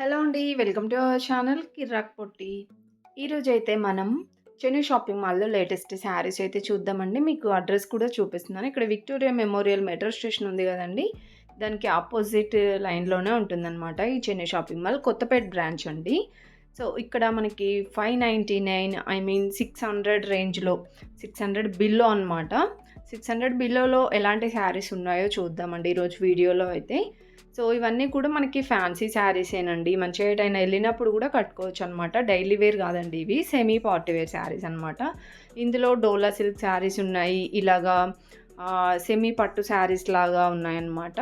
Hello అండి. Welcome to our channel కిర్రాక్ పొట్టి. ఈరోజైతే మనం చెన్నై షాపింగ్ మాల్‌లో లేటెస్ట్ శారీస్ అయితే చూద్దామండి. మీకు అడ్రెస్ కూడా చూపిస్తున్నాను. ఇక్కడ విక్టోరియా మెమోరియల్ మెట్రో స్టేషన్ ఉంది గదండీ! దానికి అపోజిట్ లైన్‌లోనే ఉంటుందనమాట ఈ Chennai shopping mall. Kothapet branch అండి. సో, ఇక్కడ మనకి 599 600 రేంజ్‌లో 600 బిలో అనమాట. 600 బిలోలో ఎలాంటి శారీస్ ఉన్నాయో చూద్దామండి ఈరోజు వీడియోలో అయితే. సో, ఇవన్నీ కూడా మనకి ఫ్యాన్సీ శారీసేనండి. మంచిగా ఎటైనా ఎళ్ళినప్పుడు గూడా కట్టుకోవచ్చనమాట. డైలీ వేర్ గాదండి ఇవి. సెమీ పార్టీ వేర్ శారీస్ అనమాట. ఇందులో డోలా సిల్క్ శారీస్ ఉన్నాయి. ఇలాగా సెమీ పట్టు శారీస్ లాగా ఉన్నాయన్నమాట.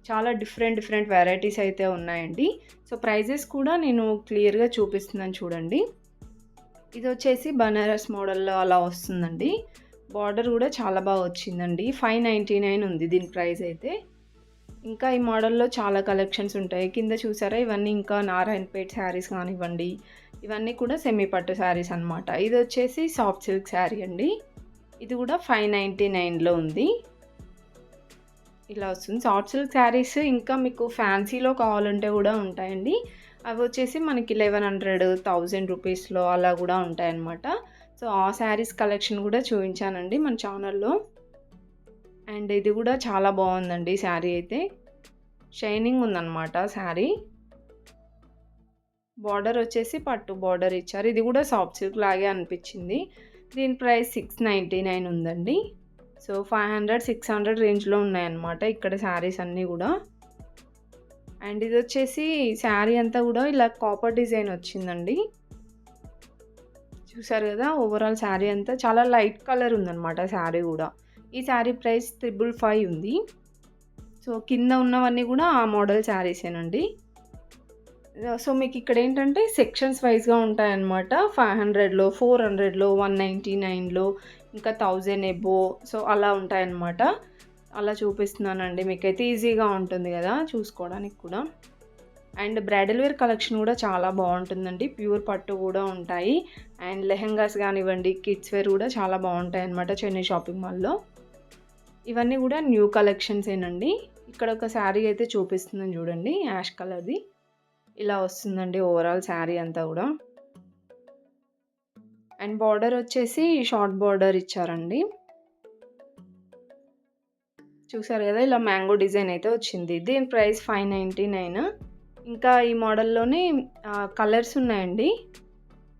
చాలా డిఫరెంట్ డిఫరెంట్ వెరైటీస్ అయితే ఉన్నాయండి. సో, ప్రైజెస్ కూడా నేను క్లియర్‌గా చూపిస్తున్నాను చూడండి. ఇదొచ్చేసి బనారస్ మోడల్‌లో అలా వస్తుందండి. బార్డర్ గూడా చాలా బాగా వచ్చిందండి. 599 ఉంది దీని ప్రైస్ అయితే. ఇంకా ఈ మోడల్‌లో చాలా కలెక్షన్స్ ఉంటాయి. కింద చూసారా ఇవన్నీ ఇంకా నారాయణపేట్ శారీస్ కానివ్వండి, ఇవన్నీ కూడా సెమీ పట్టు శారీస్ అనమాట. ఇదొచ్చేసి సాఫ్ట్ సిల్క్ శారీ అండి. ఇది కూడా 599లో ఉంది. ఇలా వస్తుంది. సాఫ్ట్ సిల్క్ శారీస్ ఇంకా మీకు ఫ్యాన్సీలో కావాలంటే కూడా ఉంటాయండి. అవొచ్చేసి మనకి 1100, 1000 రూపీస్‌లో అలా కూడా ఉంటాయన్నమాట. సో, ఆ శారీస్ కలెక్షన్ కూడా చూయించానండి మన ఛానల్‌లో. అండ్ ఇది కూడా చాలా బాగుందండి శారీ అయితే. షైనింగ్ ఉందన్నమాట శారీ. బార్డర్ వచ్చేసి పట్టు బార్డర్ ఇచ్చారు. ఇది కూడా సాఫ్ట్ సిల్క్ లాగే అనిపించింది. దీని ప్రైస్ 699 ఉందండి. సో, 500, 600 రేంజ్‌లో ఉన్నాయన్నమాట ఇక్కడ శారీస్ అన్నీ కూడా. అండ్ ఇదొచ్చేసి శారీ అంతా కూడా ఇలా కాపర్ డిజైన్ వచ్చిందండి. చూసారు కదా! ఓవరాల్ శారీ అంతా చాలా లైట్ కలర్ ఉందన్నమాట శారీ కూడా. ఈ శారీ ప్రైస్ 555 ఉంది. సో, కింద ఉన్నవన్నీ కూడా ఆ మోడల్ శారీసేనండి. సో, మీకిక్కడేంటంటే సెక్షన్స్ వైస్‌గా ఉంటాయన్నమాట. 500లో, 400లో, 199లో ఇంకా 1000 ఎబోవ్ సో, అలా ఉంటాయన్నమాట. అలా చూపిస్తున్నానండి. మీకైతే ఈజీగా ఉంటుంది గదా! చూసుకోవడానికి కూడా. అండ్ బ్రైడల్ వేర్ కలెక్షన్ కూడా చాలా బావుంటుందండి. ప్యూర్ పట్టు కూడా ఉంటాయి. అండ్ లెహెంగాస్ గానివ్వండి, కిడ్స్ వేర్ కూడా చాలా బావుంటాయన్నమాట చెన్నై షాపింగ్ మాల్‌లో. ఇవన్నీ కూడా న్యూ కలెక్షన్సేనండి. ఇక్కడ ఒక శారీ అయితే చూపిస్తున్నాను చూడండి యాష్ కలర్‌ది. ఇలా వస్తుందండి ఓవరాల్ శారీ అంతా గూడా. అండ్ బార్డర్ వచ్చేసి షార్ట్ బార్డర్ ఇచ్చారండి. చూసారు గదా! ఇలా మ్యాంగో డిజైన్ అయితే వచ్చింది. దీని ప్రైస్ 599. ఇంకా ఈ మోడల్‌లోనే కలర్స్ ఉన్నాయండి.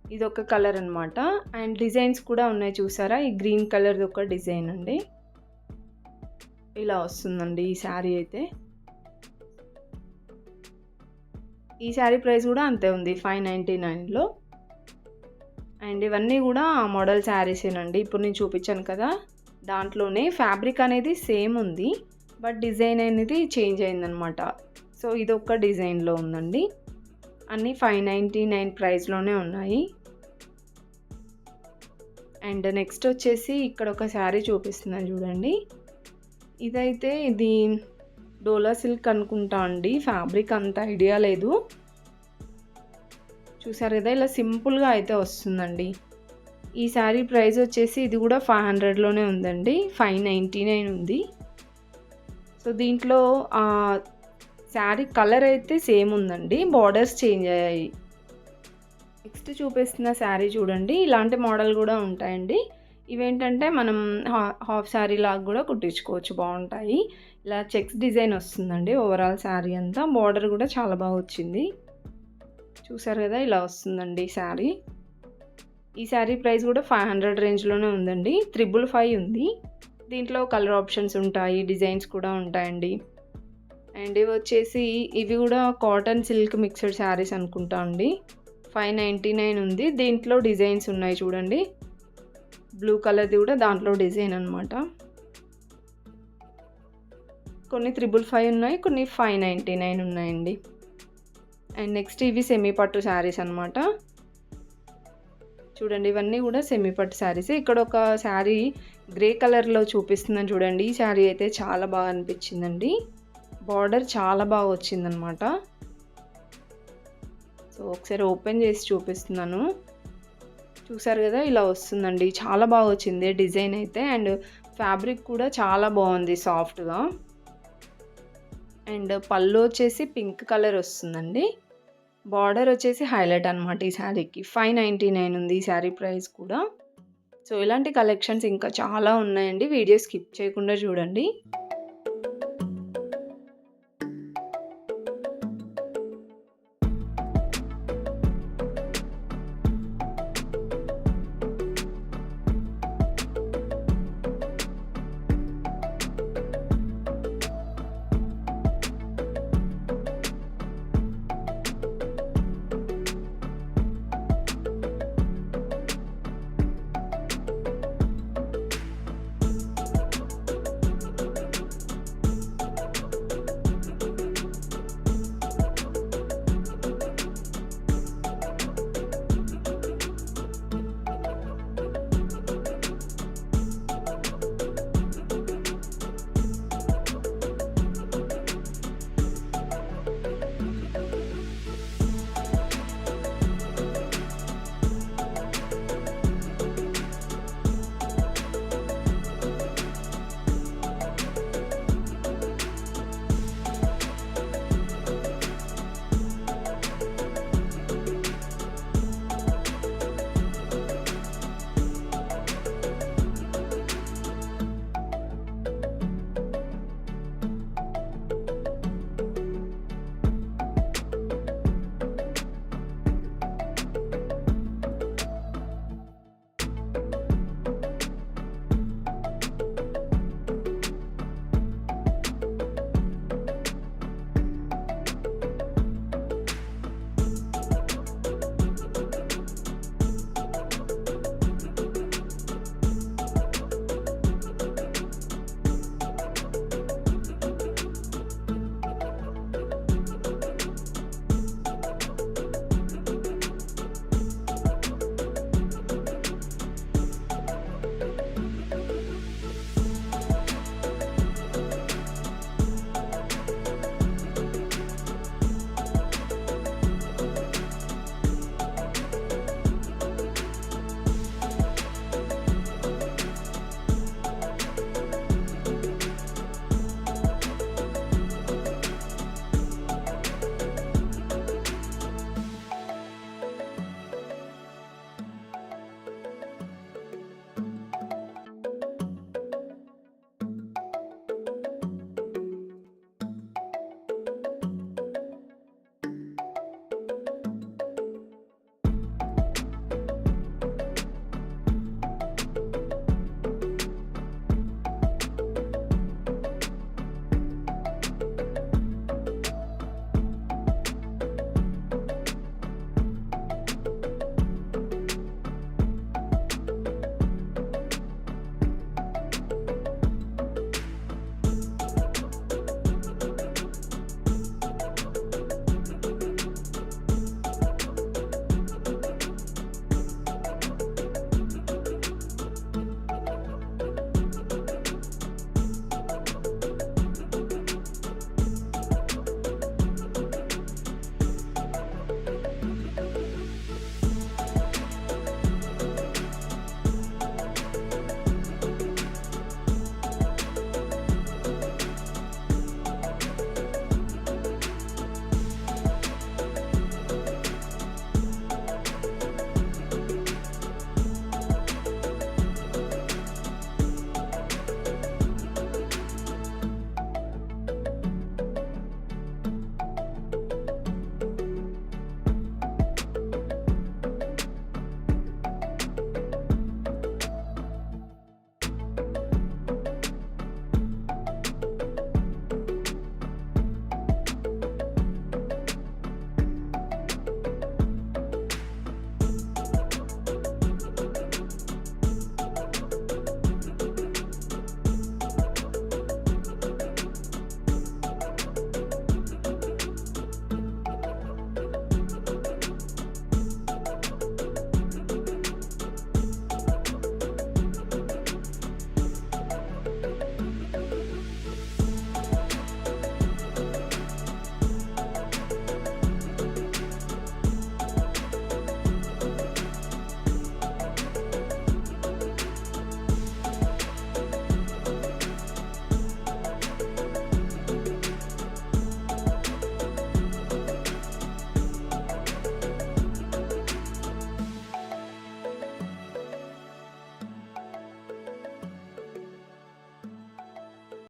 ఇదొక కలర్ అనమాట. అండ్ డిజైన్స్ కూడా ఉన్నాయి చూసారా? ఈ గ్రీన్ కలర్‌ది ఒక డిజైన్ అండి. ఇలా వస్తుందండి ఈ శారీ అయితే. ఈ శారీ ప్రైస్ కూడా అంతే ఉంది 599లో. అండ్ ఇవన్నీ కూడా మోడల్ శారీసేనండి. ఇప్పుడు నేను చూపించాను కదా! దాంట్లోనే ఫ్యాబ్రిక్ అనేది సేమ్ ఉంది. బట్ డిజైన్ అనేది చేంజ్ అయిందనమాట. సో, ఇదొక డిజైన్‌లో ఉందండి. అన్నీ 599 ప్రైస్‌లోనే ఉన్నాయి. అండ్ నెక్స్ట్ వచ్చేసి ఇక్కడ ఒక శారీ చూపిస్తున్నాను చూడండి. ఇది డోలా సిల్క్ అనుకుంటా అండి. ఫ్యాబ్రిక్ అంత ఐడియా లేదు. చూసారు కదా! ఇలా సింపుల్‌గా అయితే వస్తుందండి. ఈ శారీ ప్రైస్ వచ్చేసి ఇది కూడా 500లోనే ఉందండి. 599 ఉంది. సో, దీంట్లో శారీ కలర్ అయితే సేమ్ ఉందండి. బార్డర్స్ చేంజ్ అయ్యాయి. నెక్స్ట్ చూపిస్తున్న శారీ చూడండి. ఇలాంటి మోడల్ కూడా ఉంటాయండి. ఇవేంటంటే మనం హాఫ్ శారీ లాగా కూడా కుట్టించుకోవచ్చు బాగుంటాయి. ఇలా చెక్స్ డిజైన్ వస్తుందండి ఓవరాల్ శారీ అంతా. బార్డర్ కూడా చాలా బాగా వచ్చింది. చూసారు కదా! ఇలా వస్తుందండి శారీ. ఈ శారీ ప్రైస్ కూడా 500 రేంజ్‌లోనే ఉందండి. 555 ఉంది. దీంట్లో కలర్ ఆప్షన్స్ ఉంటాయి. డిజైన్స్ కూడా ఉంటాయండి. అండ్ ఇవి కూడా కాటన్ సిల్క్ మిక్స్డ్ శారీస్ అనుకుంటా అండి. 599 ఉంది. దీంట్లో డిజైన్స్ ఉన్నాయి చూడండి. బ్లూ కలర్‌ది కూడా దాంట్లో డిజైన్ అనమాట. కొన్ని 555 ఉన్నాయి. కొన్ని 599 ఉన్నాయండి. అండ్ నెక్స్ట్ ఇవి సెమీ పట్టు శారీస్ అనమాట. చూడండి ఇవన్నీ కూడా సెమీ పట్టు శారీసే. ఇక్కడ ఒక శారీ గ్రే కలర్‌లో చూపిస్తున్నాను చూడండి. ఈ శారీ అయితే చాలా బాగా అనిపించిందండి. బార్డర్ చాలా బాగా వచ్చిందనమాట. సో, ఒకసారి ఓపెన్ చేసి చూపిస్తున్నాను. చూసారు కదా! ఇలా వస్తుందండి. చాలా బాగా వచ్చింది డిజైన్ అయితే. అండ్ ఫ్యాబ్రిక్ కూడా చాలా బాగుంది సాఫ్ట్‌గా. అండ్ పళ్ళు వచ్చేసి పింక్ కలర్ వస్తుందండి. బార్డర్ వచ్చేసి హైలైట్ అనమాట ఈ శారీకి. 599 ఉంది ఈ శారీ ప్రైస్ కూడా. సో, ఇలాంటి కలెక్షన్స్ ఇంకా చాలా ఉన్నాయండి. వీడియో స్కిప్ చేయకుండా చూడండి.